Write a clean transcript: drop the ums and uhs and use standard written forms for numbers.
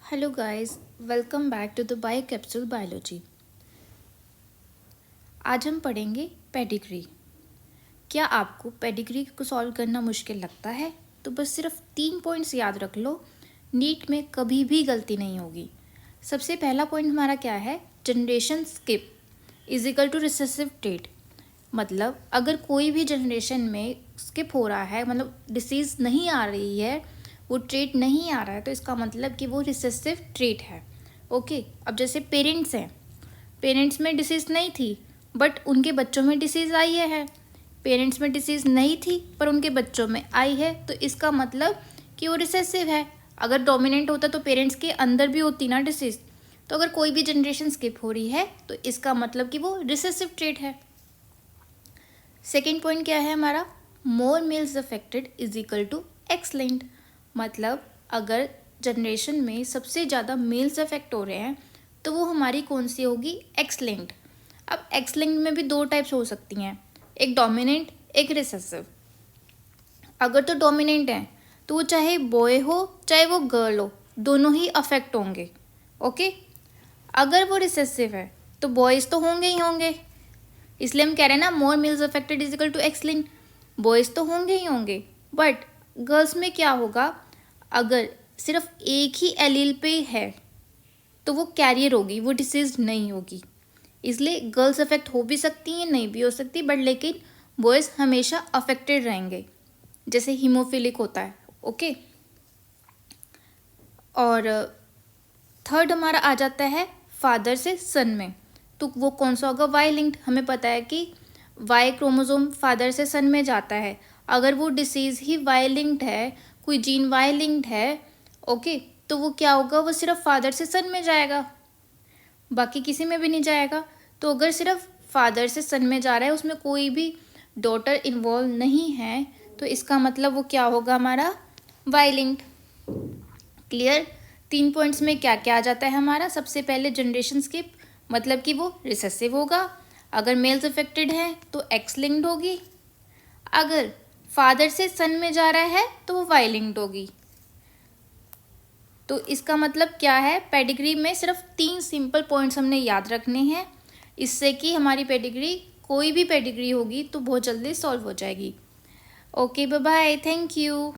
Hello guys, welcome back to the bio capsule biology. आज हम पढ़ेंगे पेडिग्री। क्या आपको पेडिग्री को सॉल्व करना मुश्किल लगता है? तो बस सिर्फ 3 पॉइंट्स याद रख लो, नीट में कभी भी गलती नहीं होगी। सबसे पहला पॉइंट हमारा क्या है? Generation skip is equal to recessive trait. मतलब अगर कोई भी जनरेशन में स्किप हो रहा है, मतलब डिसीज़ नहीं आ रही है, वो ट्रेट नहीं आ रहा है, तो इसका मतलब कि वो रिसेसिव ट्रेट है। ओके, अब जैसे पेरेंट्स हैं, पेरेंट्स में डिसीज़ नहीं थी बट उनके बच्चों में डिसीज़ आई है। पेरेंट्स में डिसीज़ नहीं थी पर उनके बच्चों में आई है, तो इसका मतलब कि वो रिसेसिव है। अगर डोमिनेंट होता तो पेरेंट्स के अंदर भी होती ना डिसीज़। तो अगर कोई भी जनरेशन स्किप हो रही है तो इसका मतलब कि वो रिसेसिव ट्रेट है। सेकेंड पॉइंट क्या है हमारा? More males affected is equal to X linked. मतलब अगर जनरेशन में सबसे ज़्यादा मेल्स अफेक्ट हो रहे हैं तो वो हमारी कौन सी होगी? X linked. अब एक्स लिंक्ड में भी 2 टाइप्स हो सकती हैं, एक डोमिनेंट, एक रिसेसिव। अगर तो डोमिनेंट है तो वो चाहे बॉय हो चाहे वो गर्ल हो, दोनों ही अफेक्ट होंगे। ओके, अगर वो रिसेसिव है तो बॉयज़ तो होंगे ही होंगे, इसलिए हम कह रहे हैं ना more males affected is equal to X linked. Boys तो होंगे ही होंगे, बट गर्ल्स में क्या होगा? अगर सिर्फ एक ही एलील पे है तो वो कैरियर होगी, वो डिसीज नहीं होगी। इसलिए गर्ल्स अफेक्ट हो भी सकती हैं, नहीं भी हो सकती, बट लेकिन बॉयज़ हमेशा अफेक्टेड रहेंगे, जैसे हीमोफिलिक होता है। ओके, और थर्ड हमारा आ जाता है फादर से सन में, तो वो कौन सा होगा? Y linked. हमें पता है कि वाई क्रोमोसोम फादर से सन में जाता है। अगर वो डिसीज़ ही वाई लिंक्ड है, कोई जीन वाई लिंक्ड है, ओके, तो वो क्या होगा? वो सिर्फ फादर से सन में जाएगा, बाकी किसी में भी नहीं जाएगा। तो अगर सिर्फ फादर से सन में जा रहा है, उसमें कोई भी डॉटर इन्वॉल्व नहीं है, तो इसका मतलब वो क्या होगा हमारा? Y linked. क्लियर? 3 पॉइंट्स में क्या क्या आ जाता है हमारा? सबसे पहले जनरेशन स्किप, मतलब कि वो रिसेसिव होगा। अगर मेल्स अफेक्टेड हैं तो एक्स लिंक्ड होगी। अगर फादर से सन में जा रहा है तो वो वाई लिंक्ड होगी। तो इसका मतलब क्या है? पेडिग्री में सिर्फ 3 सिंपल पॉइंट्स हमने याद रखने हैं, इससे कि हमारी पेडिग्री, कोई भी पेडिग्री होगी तो बहुत जल्दी सॉल्व हो जाएगी। Okay, bye bye, thank you.